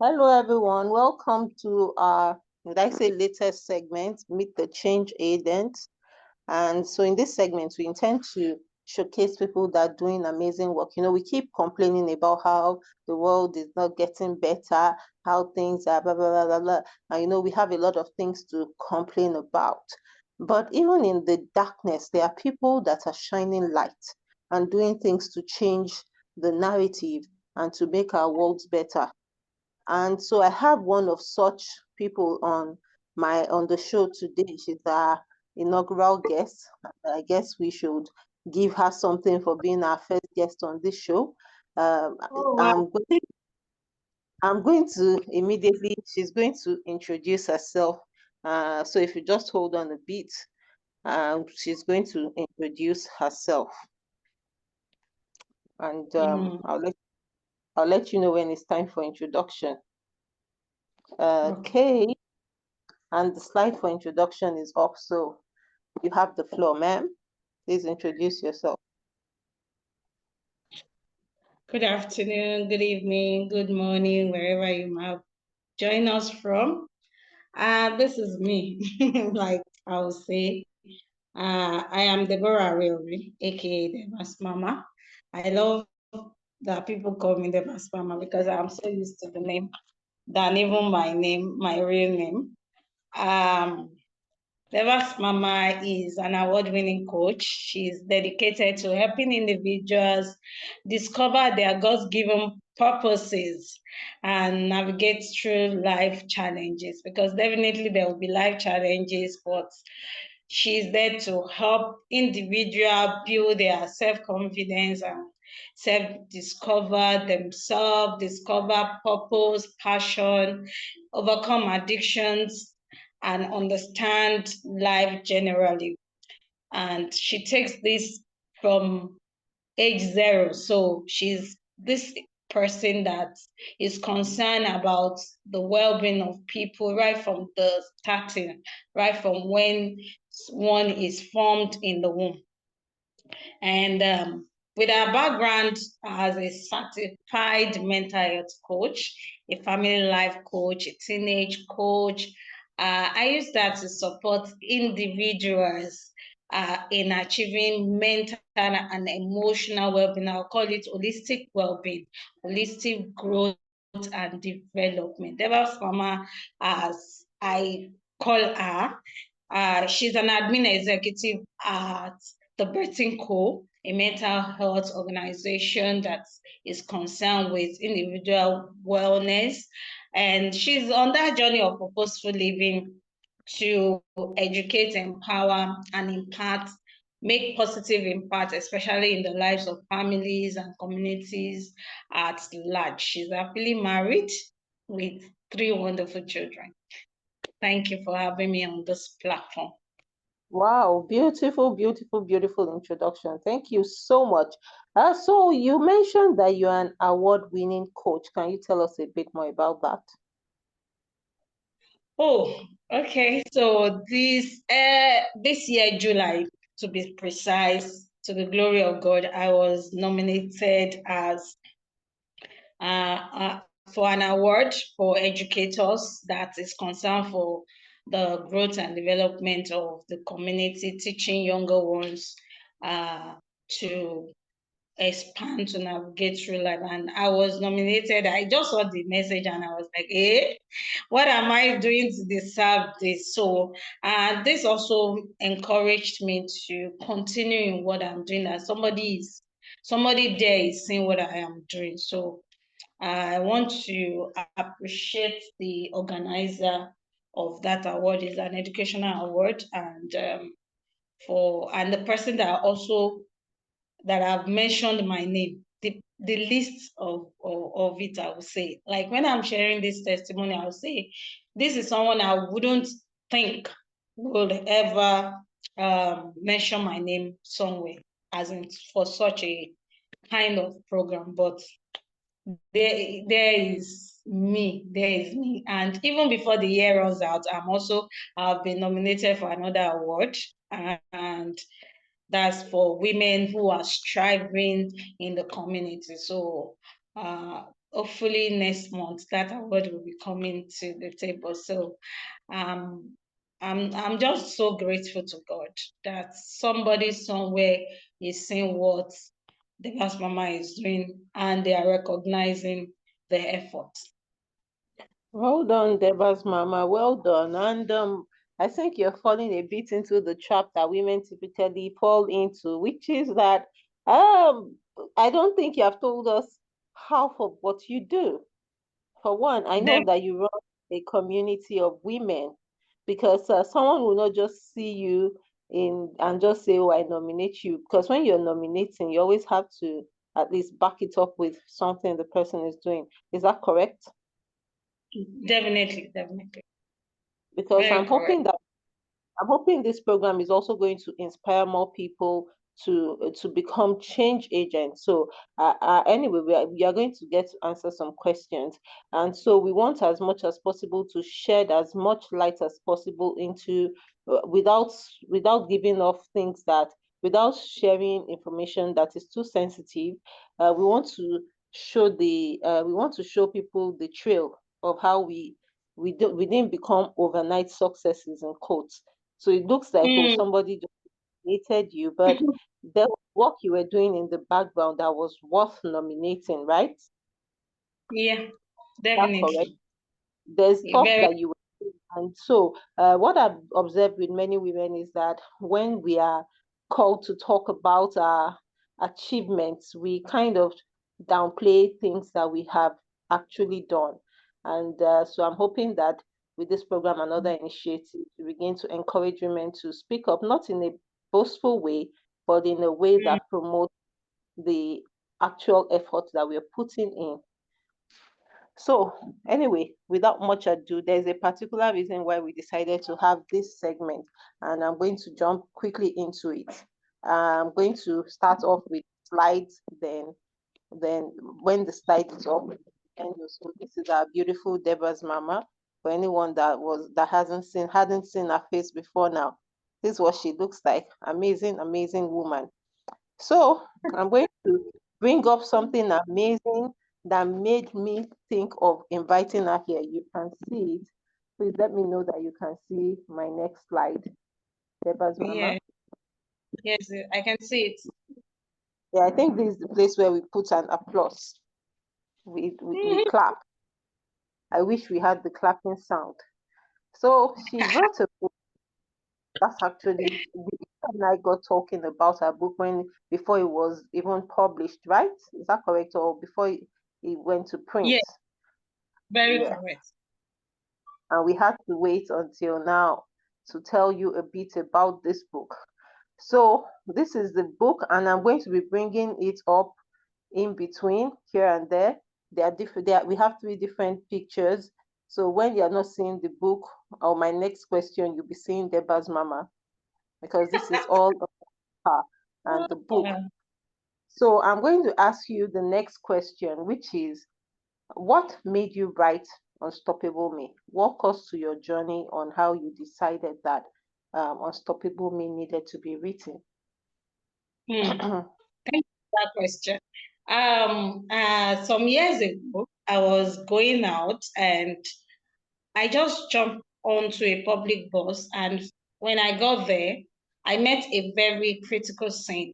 Hello, everyone. Welcome to our, latest segment, Meet the Change Agent. And so in this segment, we intend to showcase people that are doing amazing work. We keep complaining about how the world is not getting better, how things are blah, blah, blah, blah, blah. And, we have a lot of things to complain about. But even in the darkness, there are people that are shining light and doing things to change the narrative and to make our worlds better. And so I have one of such people on the show today. She's our inaugural guest. I guess we should give her something for being our first guest on this show. Oh, wow. I'm going to immediately, she's going to introduce herself. So if you just hold on a bit, she's going to introduce herself. And I'll let you know when it's time for introduction. Okay. And the slide for introduction is up, so you have the floor, ma'am. Please introduce yourself. Good afternoon, good evening, good morning, wherever you might join us from. This is me, like I will say. I am Deborah Ariori, aka Deborah's Mama. I love that people call me Deborah's Mama because I'm so used to the name than even my name, my real name. Deborah's Mama is an award-winning coach. She's dedicated to helping individuals discover their God-given purposes and navigate through life challenges, because definitely there will be life challenges, but she's there to help individuals build their self-confidence and self-discover themselves, discover purpose, passion, overcome addictions, and understand life generally. And she takes this from age 0. So she's this person that is concerned about the well-being of people right from the starting, right from when one is formed in the womb. And with her background as a certified mental health coach, a family life coach, a teenage coach, I use that to support individuals in achieving mental and emotional well-being. I'll call it holistic well-being, holistic growth and development. Deborah's Mama, as I call her, she's an admin executive at the Birthing Co., a mental health organization that is concerned with individual wellness. And she's on that journey of purposeful living to educate, empower, and impact, make positive impact, especially in the lives of families and communities at large. She's happily married with 3 wonderful children. Thank you for having me on this platform. Wow, beautiful, beautiful, beautiful introduction. Thank you so much. So you mentioned that you're an award-winning coach. Can you tell us a bit more about that? Oh, okay. So this year, July, to be precise, to the glory of God, I was nominated as for an award for educators that is concerned for the growth and development of the community, teaching younger ones to expand, to navigate through life. And I was nominated. I just saw the message and I was like, what am I doing to deserve this? So this also encouraged me to continue in what I'm doing, that somebody there is seeing what I am doing. So I want to appreciate the organizer of that award. Is an educational award, and the person that I've mentioned my name, the list of it, I would say. Like when I'm sharing this testimony, I would say, this is someone I wouldn't think would ever mention my name somewhere, as in for such a kind of program. But there is me. And even before the year runs out, I've been nominated for another award. And that's for women who are striving in the community. So hopefully next month that award will be coming to the table. So I'm just so grateful to God that somebody somewhere is seeing what the Deborah's mama is doing and they are recognizing the effort. Well done, Deborah's mama. Well done. And I think you're falling a bit into the trap that women typically fall into, which is that I don't think you have told us half of what you do. For one, I know that you run a community of women, because someone will not just see you in and just say, "Oh, I nominate you." Because when you're nominating, you always have to at least back it up with something the person is doing. Is that correct? Definitely, definitely. Because Very correct. I'm hoping this program is also going to inspire more people to become change agents. So anyway, we are going to get to answer some questions, and so we want as much as possible to shed as much light as possible into without giving off things that without sharing information that is too sensitive. We want to we want to show people the trail of how we didn't become overnight successes in quotes. So it looks like, oh, somebody just nominated you, but there was work you were doing in the background that was worth nominating, right? Yeah, That's correct. definitely. There's stuff Very. that you were doing. And so what I've observed with many women is that when we are called to talk about our achievements, we kind of downplay things that we have actually done. And so I'm hoping that with this program and other initiatives, we begin to encourage women to speak up, not in a boastful way, but in a way that promotes the actual effort that we're putting in. So anyway, without much ado, there's a particular reason why we decided to have this segment, and I'm going to jump quickly into it. I'm going to start off with slides, then when the slide is up, and so this is our beautiful Deborah's mama. For anyone that hadn't seen her face before now, this is what she looks like. Amazing, amazing woman. So I'm going to bring up something amazing that made me think of inviting her here. You can see it. Please let me know that you can see my next slide. Deborah's mama. Yeah. Yes, I can see it. Yeah, I think this is the place where we put an applause. We clap. I wish we had the clapping sound. So she wrote a book. That's actually we and I got talking about her book before it was even published, right? Is that correct? Or before it went to print? Yeah, very Yeah. correct. And we had to wait until now to tell you a bit about this book. So this is the book, and I'm going to be bringing it up in between here and there. They are different. We have three different pictures. So when you're not seeing the book or my next question, you'll be seeing Deborah's mama, because this is all of her and the book. So I'm going to ask you the next question, which is, what made you write Unstoppable Me? Walk us to your journey on how you decided that Unstoppable Me needed to be written. Thank you for that question. Some years ago, I was going out and I just jumped onto a public bus, and when I got there, I met a very critical scene.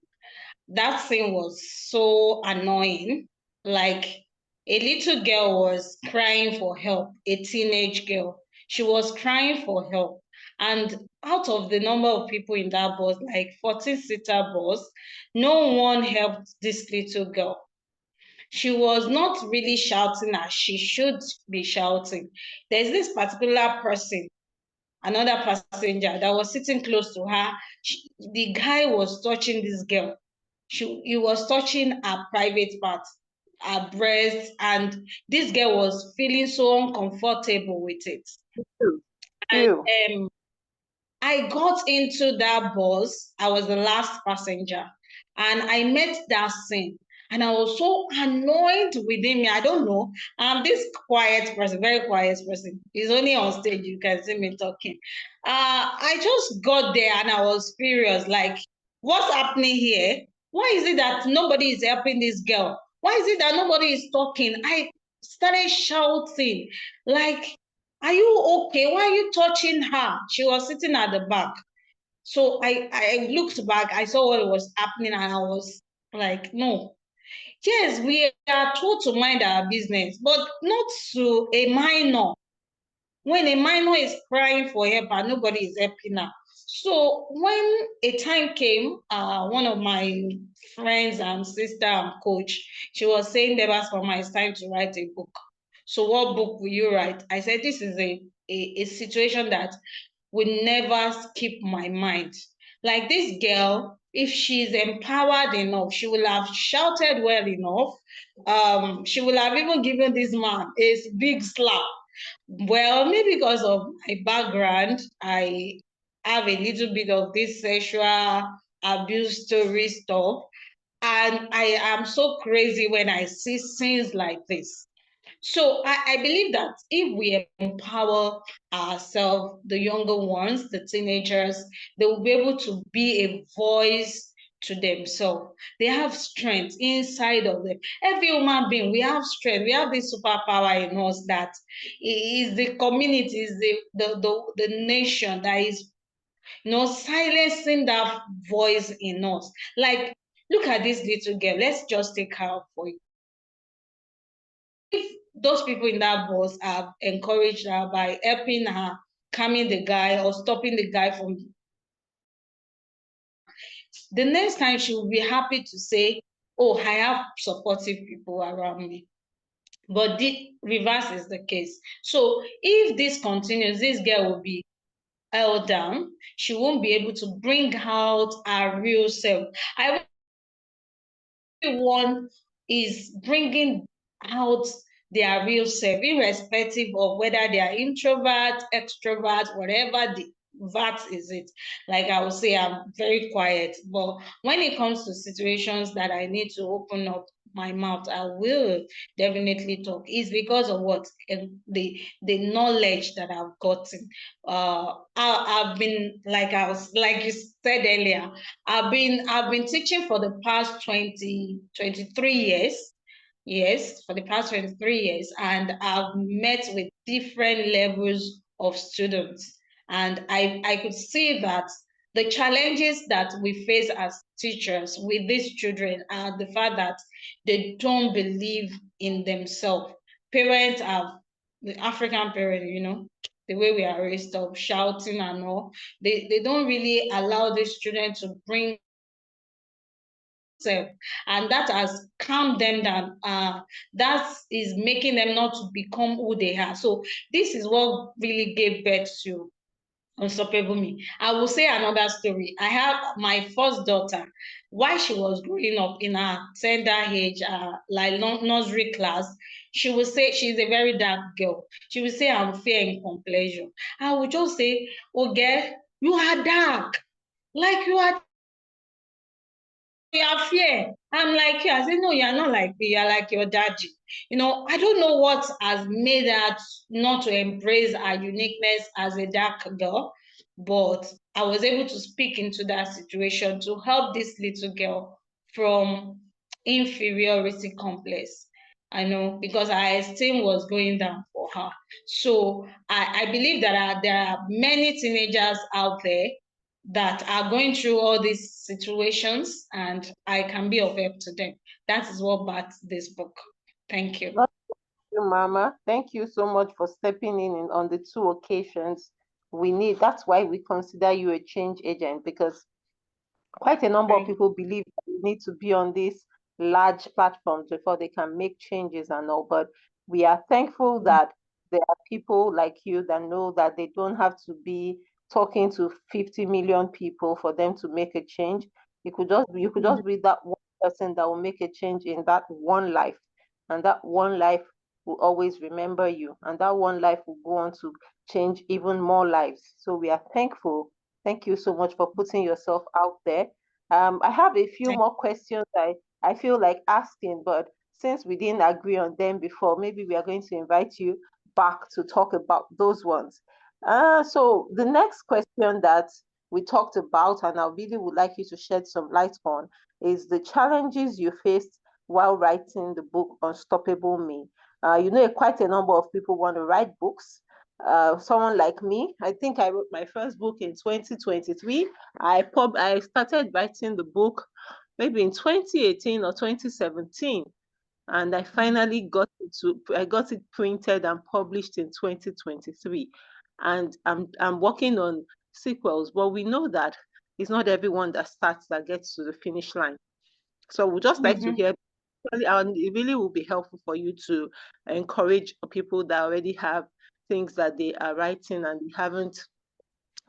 That scene was so annoying. Like, a little girl was crying for help, a teenage girl. She was crying for help. And out of the number of people in that bus, like 14-seater bus, no one helped this little girl. She was not really shouting as she should be shouting. There's this particular person, another passenger that was sitting close to her. The guy was touching this girl. He was touching her private part, her breast, and this girl was feeling so uncomfortable with it. And Ew. I got into that bus. I was the last passenger, and I met that scene. And I was so annoyed within me. I don't know. I'm this quiet person, very quiet person. It's only on stage you can see me talking. I just got there and I was furious. Like, what's happening here? Why is it that nobody is helping this girl? Why is it that nobody is talking? I started shouting, like, are you okay? Why are you touching her? She was sitting at the back. So I looked back, I saw what was happening, and I was like, no. Yes, we are told to mind our business, but not to a minor. When a minor is crying for help and nobody is helping her. So when a time came, one of my friends and sister and coach, she was saying, Deborah, it's time to write a book. So what book will you write? I said, this is a situation that will never skip my mind. Like this girl, if she's empowered enough, she will have shouted well enough. She will have even given this man a big slap. Well, maybe because of my background, I have a little bit of this sexual abuse story stuff. And I am so crazy when I see scenes like this. So I believe that if we empower ourselves, the younger ones, the teenagers, they will be able to be a voice to themselves. They have strength inside of them. Every human being, we have strength. We have this superpower in us that is the community, is the nation that is silencing that voice in us. Like, look at this little girl. Let's just take her for it. If those people in that bus have encouraged her by helping her, calming the guy or stopping the guy from, the next time she will be happy to say, oh, I have supportive people around me. But the reverse is the case. So if this continues, this girl will be held down. She won't be able to bring out her real self. Everyone is bringing out their real self, irrespective of whether they are introvert, extrovert, whatever that is it. Like I would say, I'm very quiet, but when it comes to situations that I need to open up my mouth, I will definitely talk. It's because of what the knowledge that I've gotten. I've been, like you said earlier, I've been teaching for the past 23 years. Yes, for the past 23 years, and I've met with different levels of students. And I could see that the challenges that we face as teachers with these children are the fact that they don't believe in themselves. Parents have, the African parent, the way we are raised up, shouting and all, they don't really allow these children to bring self, and that has calmed them down. That is making them not to become who they are. So this is what really gave birth to Unstoppable Me. I will say another story. I have my first daughter. While she was growing up in her tender age, like nursery class, she would say she's a very dark girl. She would say, I'm fair in complexion. I would just say, oh girl, you are dark. Like you are fair. I'm like you. I say, no, you're not like me. You're like your daddy. I don't know what has made her not to embrace her uniqueness as a dark girl, but I was able to speak into that situation to help this little girl from inferiority complex. I know, because her esteem was going down for her. So I believe that there are many teenagers out there that are going through all these situations, and I can be of help to them. That is what backs this book. Thank you. Thank you, Mama. Thank you so much for stepping in on the two occasions we need. That's why we consider you a change agent, because quite a number of people believe that you need to be on these large platforms before they can make changes and all. But we are thankful that there are people like you that know that they don't have to be talking to 50 million people for them to make a change. You could just be that one person that will make a change in that one life, and that one life will always remember you, and that one life will go on to change even more lives. So we are thankful. Thank you so much for putting yourself out there. I have a few more questions I feel like asking, but since we didn't agree on them before, maybe we are going to invite you back to talk about those ones. So the next question that we talked about, and I really would like you to shed some light on, is the challenges you faced while writing the book Unstoppable Me. Quite a number of people want to write books. Someone like me, I think I wrote my first book in 2023. I started writing the book maybe in 2018 or 2017, and I finally got it printed and published in 2023. And I'm working on sequels, but we know that it's not everyone that starts that gets to the finish line. So we'd just like to hear, and it really will be helpful for you to encourage people that already have things that they are writing and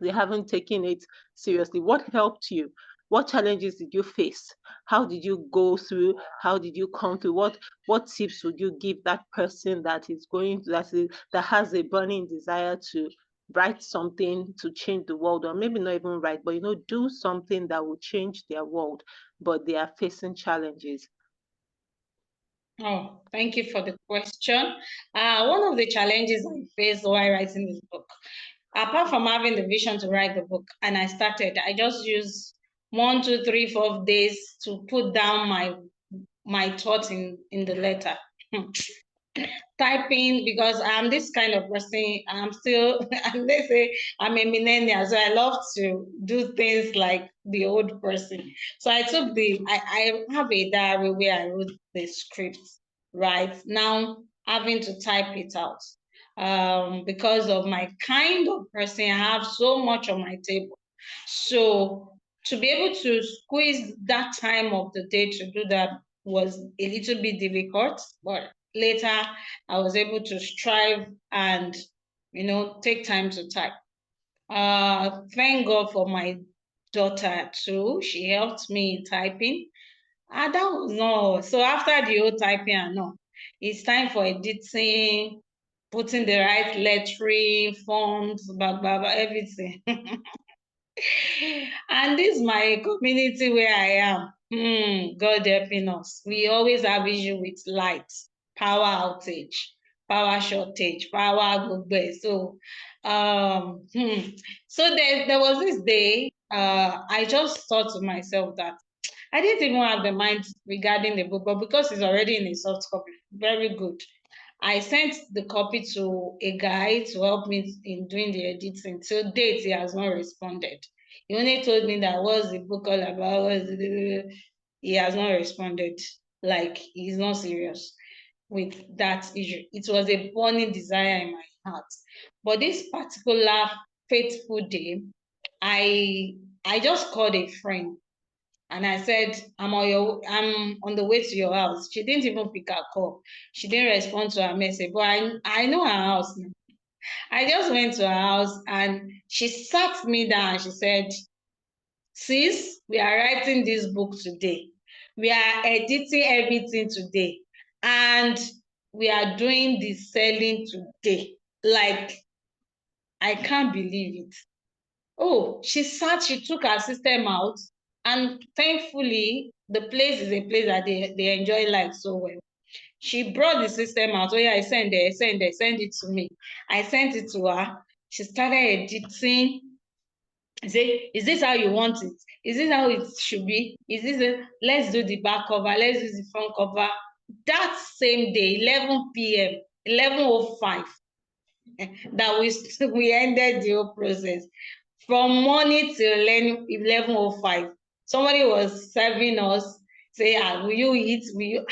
they haven't taken it seriously. What helped you? What challenges did you face? How did you go through? How did you come through? What tips would you give that person that that has a burning desire to write something to change the world, or maybe not even write, but do something that will change their world, but they are facing challenges? Oh, thank you for the question. One of the challenges I faced while writing this book, apart from having the vision to write the book, and I just used 1, 2, 3, 4 days to put down my thoughts in the letter. Typing, because I'm this kind of person. I'm still, let's say I'm a millennial, so I love to do things like the old person. So I took I have a diary where I wrote the script, right? Now having to type it out. Because of my kind of person, I have so much on my table. So to be able to squeeze that time of the day to do that was a little bit difficult, but later I was able to strive and take time to type. Thank God for my daughter too. She helped me in typing. That was no. So after the whole typing and no, it's time for editing, putting the right lettering, fonts, everything. And this is my community where I am. God helping us. We always have issue with light, power outage, power shortage, power gbogbo. So, so there was this day. I just thought to myself that I didn't even have the mind regarding the book, but because it's already in a soft copy, very good. I sent the copy to a guy to help me in doing the editing. Till date, he has not responded. He only told me that what's the book all about. He has not responded. Like he's not serious with that issue. It was a burning desire in my heart. But this particular fateful day, I just called a friend and I said, I'm on the way to your house. She didn't even pick her call. She didn't respond to her message. But I know her house now. I just went to her house and she sat me down and she said, sis, we are writing this book today. We are editing everything today. And we are doing the selling today. Like, I can't believe it. Oh, she took her system out, and thankfully, the place is a place that they enjoy life so well. She brought the system out. Oh yeah, I send it to me. I sent it to her. She started editing. I say, is this how you want it? Is this how it should be? Let's do the back cover, let's do the front cover. That same day, 11 p.m., 11:05, that we ended the whole process. From morning till 11:05, somebody was serving us, say, will you eat? Will you?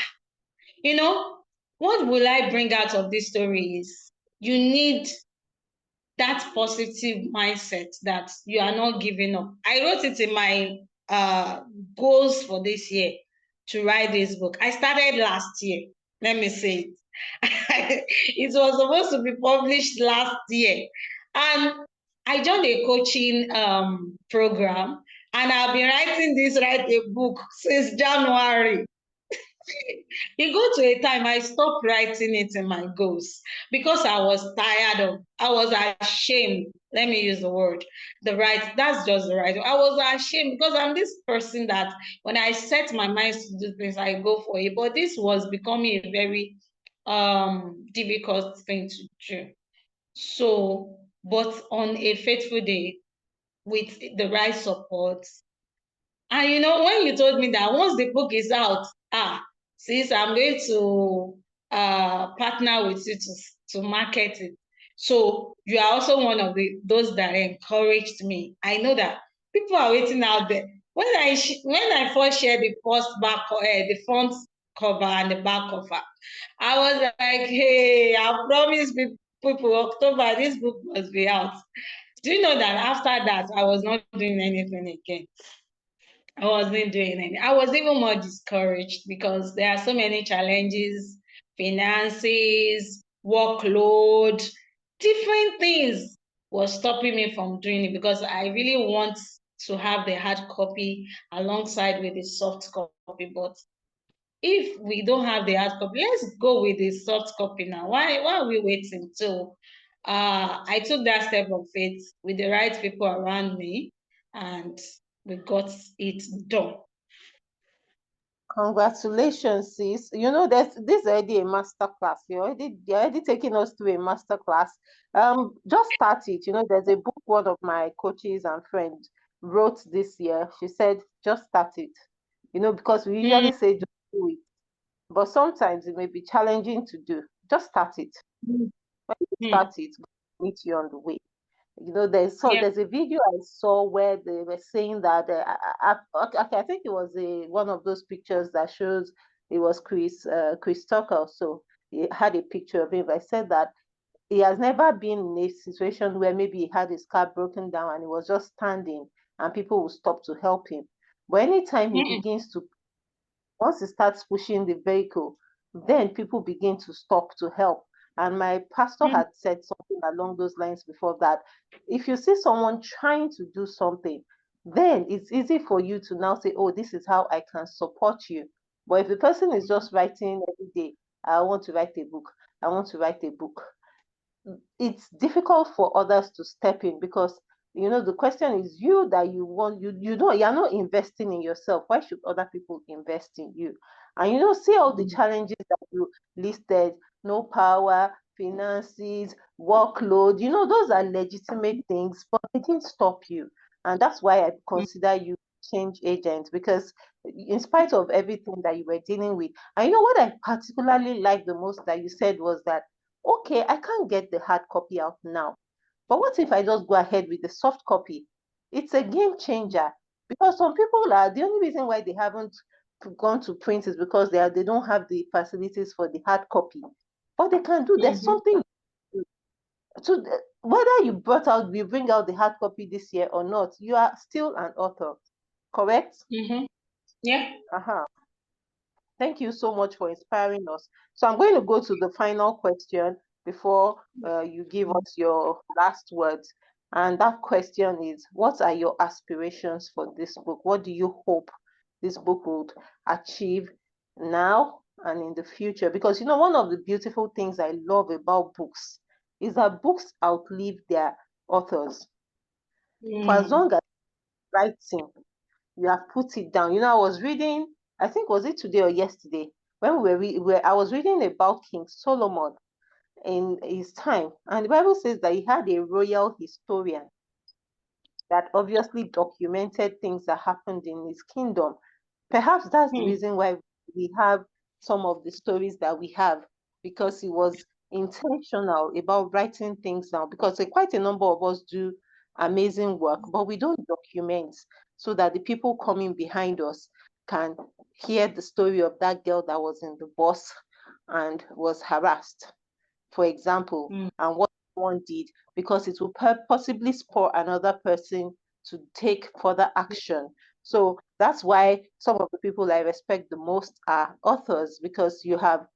You know, what will I bring out of this story is you need that positive mindset that you are not giving up. I wrote it in my goals for this year to write this book. I started last year. Let me say it. It was supposed to be published last year. And I joined a coaching program, and I've been write a book since January. It got to a time I stopped writing it in my goals because I was I was ashamed. Let me use the word, that's just the right. I was ashamed because I'm this person that when I set my mind to do things, I go for it. But this was becoming a very difficult thing to do. So, but on a faithful day with the right support, and when you told me that once the book is out, sis, I'm going to partner with you to market it. So you are also one of those that encouraged me. I know that people are waiting out there. When I first shared the the front cover and the back cover, I was like, hey, I promised people October this book must be out. Do you know that after that I was not doing anything again? I wasn't doing anything. I was even more discouraged because there are so many challenges, finances, workload, different things was stopping me from doing it because I really want to have the hard copy alongside with the soft copy. But if we don't have the hard copy, let's go with the soft copy now. Why are we waiting till I took that step of faith with the right people around me and we got it done. Congratulations, sis. You know, this is already a master class. You're already taking us through a master class. Just start it. You know, there's a book one of my coaches and friends wrote this year. She said, just start it. You know, because we Mm, usually say just do it, but sometimes it may be challenging to do. Just start it. mm, When you mm. start it, meet you on the way. You know, Yeah. there's a video I saw where they were saying that okay, I think it was one of those pictures that shows it was Chris Tucker. So he had a picture of him. I said that he has never been in a situation where maybe he had his car broken down and he was just standing and people will stop to help him. But anytime he Mm, begins to once he starts pushing the vehicle, then people begin to stop to help. And my pastor mm, had said something along those lines before that if you see someone trying to do something, then it's easy for you to now say, oh, this is how I can support you. But if the person is just writing every day, I want to write a book, I want to write a book, it's difficult for others to step in because you know the question is you that you want you don't you're not investing in yourself. Why should other people invest in you? And you know, see all the mm, challenges that you listed: no power, finances, workload. You know, those are legitimate things, but they didn't stop you. And that's why I mm, consider you change agent, because in spite of everything that you were dealing with, and you know what I particularly like the most that you said was that okay, I can't get the hard copy out now. But what if I just go ahead with the soft copy? It's a game changer because some people are the only reason why they haven't gone to print is because they don't have the facilities for the hard copy. But they can do. There's mhm, something so whether you bring out the hard copy this year or not, you are still an author, correct? mhm. Yeah. Uh-huh. Thank you so much for inspiring us. So I'm going to go to the final question before you give us your last words. And that question is, what are your aspirations for this book? What do you hope this book would achieve now and in the future? Because, you know, one of the beautiful things I love about books is that books outlive their authors. For as Mm, long as writing, you have put it down. You know, I was reading, I think was it today or yesterday, when I was reading about King Solomon in his time, and the Bible says that he had a royal historian that obviously documented things that happened in his kingdom. Perhaps that's the mm, reason why we have some of the stories that we have, because he was intentional about writing things down. Because quite a number of us do amazing work, but we don't document so that the people coming behind us can hear the story of that girl that was in the bus and was harassed, for example, mm, and what one did, because it will possibly spur another person to take further action. So that's why some of the people I respect the most are authors, because you have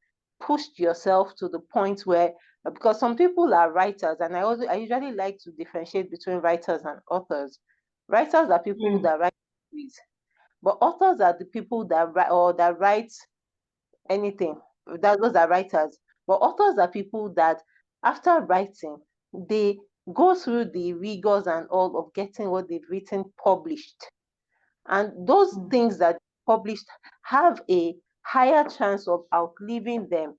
pushed yourself to the point where, because some people are writers, and I usually like to differentiate between writers and authors. Writers are people mm, that write stories, but authors are the people that write or that write anything. Those are writers. But authors are people that, after writing, they go through the rigors and all of getting what they've written published. And those mm, things that published have a higher chance of outliving them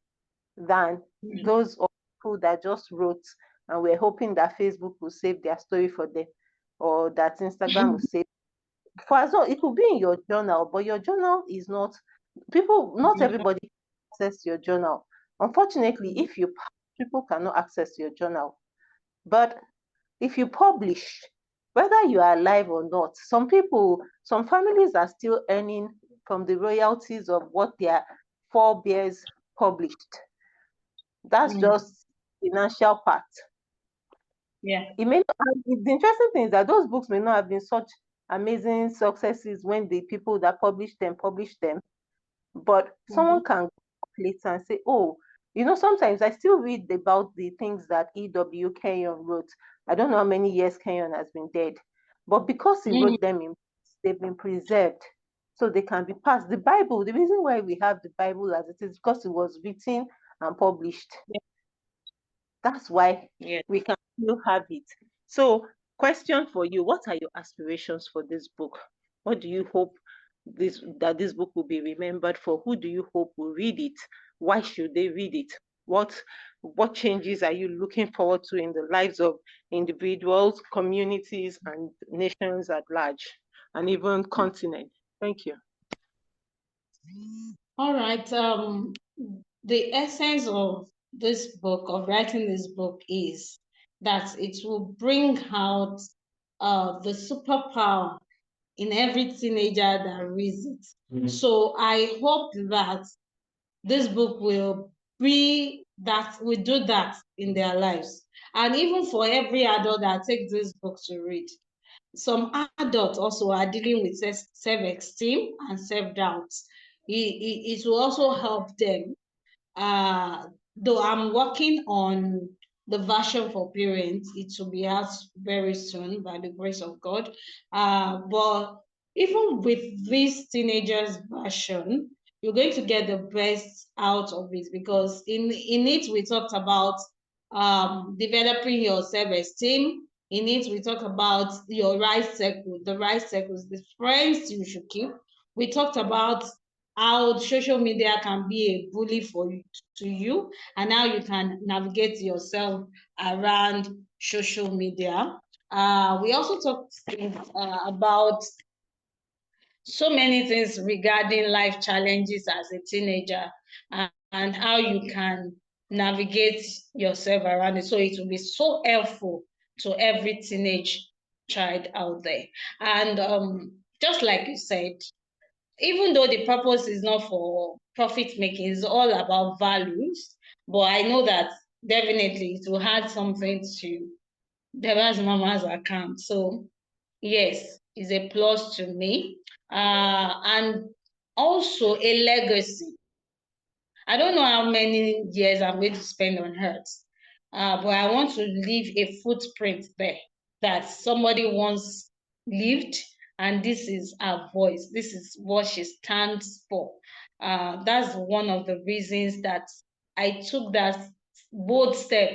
than mm, those of people that just wrote and we're hoping that Facebook will save their story for them, or that Instagram will save. For as well, it could be in your journal, but your journal is not Not everybody can access your journal. Unfortunately, if people cannot access your journal. But if you publish, whether you are alive or not, some families are still earning from the royalties of what their forebears published. That's just financial part. Yeah. The interesting thing is that those books may not have been such amazing successes when the people that published them, but someone can go later and say, oh, sometimes I still read about the things that E.W. Kenyon wrote. I don't know how many years Kenyon has been dead, but because he wrote them they've been preserved, so they can be passed. The Bible, the reason why we have the Bible as it is because it was written and published. Yeah. That's why Yeah. we can still have it. So, question for you: what are your aspirations for this book? What do you hope that this book will be remembered for? Who do you hope will read it? Why should they read it? What changes are you looking forward to in the lives of individuals, communities, and nations at large, and even continent? Thank you. All right. The essence of this book, of writing this book, is that it will bring out the superpower in every teenager that reads it. So I hope that this book will do that in their lives. And even for every adult that takes this book to read. Some adults also are dealing with self-esteem and self-doubt. It will also help them. Though I'm working on the version for parents, it will be out very soon by the grace of God. But even with this teenagers version, you're going to get the best out of it, because in it we talked about developing your self-esteem. In it we talk about your the right circles, the friends you should keep. We talked about how social media can be a bully to you, and how you can navigate yourself around social media. We also talked about so many things regarding life challenges as a teenager, and how you can navigate yourself around it. So it will be so helpful to every teenage child out there. And just like you said, even though the purpose is not for profit making, it's all about values. But I know that definitely it will add something to Deborah's mama's account. So yes, it's a plus to me. And also a legacy. I don't know how many years I'm going to spend on Earth, but I want to leave a footprint there that somebody once lived, and this is her voice. This is what she stands for. That's one of the reasons that I took that bold step,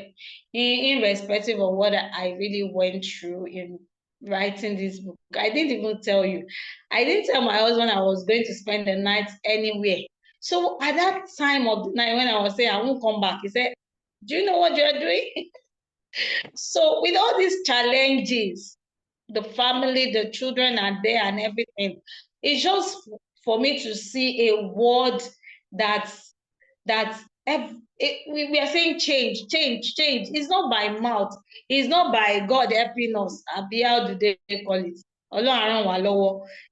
irrespective of what I really went through in writing this book. I didn't even tell you. I didn't tell my husband I was going to spend the night anywhere. So at that time of the night when I was saying I won't come back, he said, do you know what you're doing? So with all these challenges, the family, the children are there and everything, it's just for me to see a word that we are saying change. It's not by mouth. It's not by God helping us. Abi, how do they call it?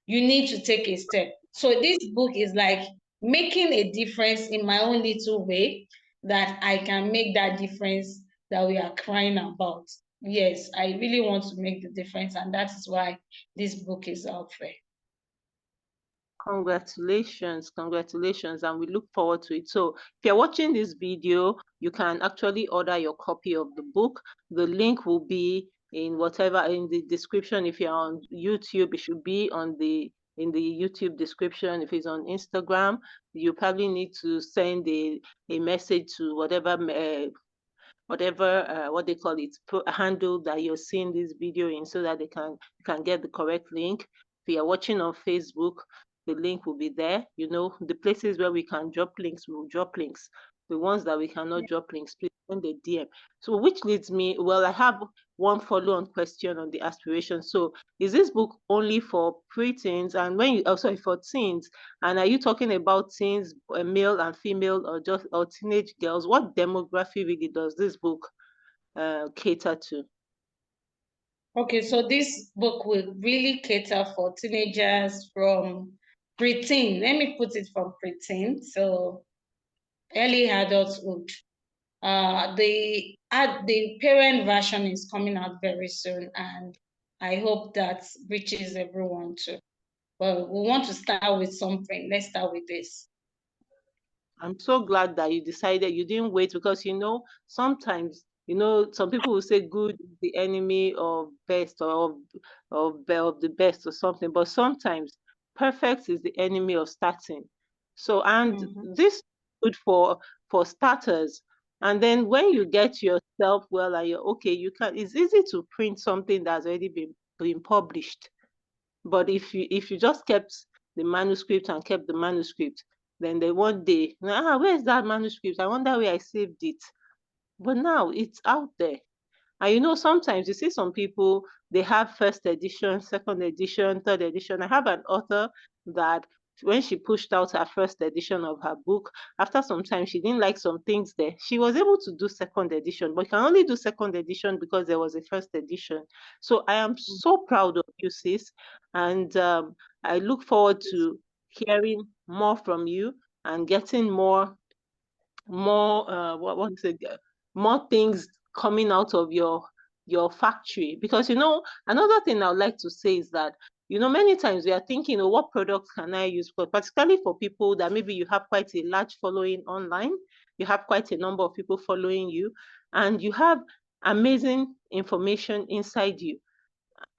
You need to take a step. So this book is like making a difference in my own little way, that I can make that difference that we are crying about. Yes, I really want to make the difference, and that is why this book is out there. Congratulations, and we look forward to it. So if you're watching this video, you can actually order your copy of the book. The link will be in the description. If you're on YouTube, it should be in the YouTube description. If it's on Instagram, you probably need to send a message to whatever what they call it, handle that you're seeing this video in, so that you can get the correct link. If you're watching on Facebook, the link will be there. The places where we can drop links, we'll drop links. the ones that we cannot drop links, please send a DM. So which leads me, well, I have one follow-on question on the aspiration. So is this book only for preteens, and when you sorry, for teens? And are you talking about teens, male and female, or just or teenage girls? What demographic really does this book cater to? Okay, so this book will really cater for teenagers from preteen. Let me put it from preteen, so early adulthood. The parent version is coming out very soon, and I hope that reaches everyone too. But we want to start with something. Let's start with this. I'm so glad that you decided you didn't wait, because sometimes some people will say good is the enemy of best, or of the best, or something, but sometimes perfect is the enemy of starting. So, and this is good for starters. And then when you get yourself well and you're okay, it's easy to print something that's already been published. But if you just kept the manuscript and kept the manuscript, then the one day, where is that manuscript? I wonder where I saved it. But now it's out there. And sometimes you see some people, they have first edition, second edition, third edition. I have an author that when she pushed out her first edition of her book, after some time, she didn't like some things there. She was able to do second edition, but you can only do second edition because there was a first edition. So I am so proud of you, sis. And I look forward to hearing more from you and getting what is it, more things coming out of your factory. Because another thing I would like to say is that many times we are thinking, oh, what products can I use? But particularly for people that maybe you have quite a large following online, you have quite a number of people following you, and you have amazing information inside you.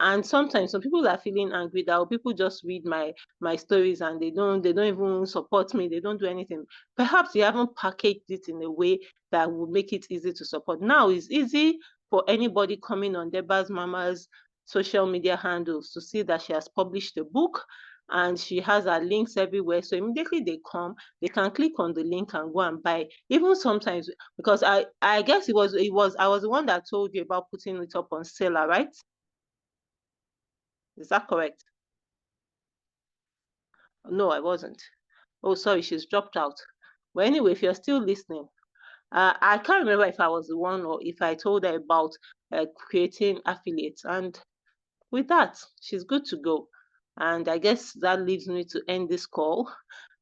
And sometimes some people are feeling angry that people just read my stories and they don't even support me, they don't do anything. Perhaps you haven't packaged it in a way that will make it easy to support. Now it's easy for anybody coming on Deborah's Mama's social media handles to see that she has published a book, and she has her links everywhere. So immediately they come, they can click on the link and go and buy. Even sometimes, because I guess I was the one that told you about putting it up on seller, right? Is that correct? No, I wasn't. Oh, sorry, she's dropped out. Well, anyway, if you're still listening, I can't remember if I was the one or if I told her about creating affiliates. And with that, she's good to go. And I guess that leads me to end this call.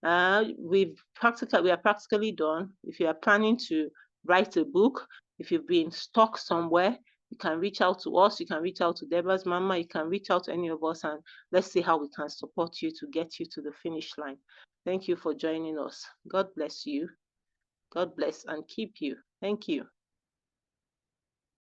We are practically done. If you are planning to write a book, if you've been stuck somewhere, you can reach out to us. You can reach out to Deborah's Mama. You can reach out to any of us, and let's see how we can support you to get you to the finish line. Thank you for joining us. God bless you. God bless and keep you. Thank you.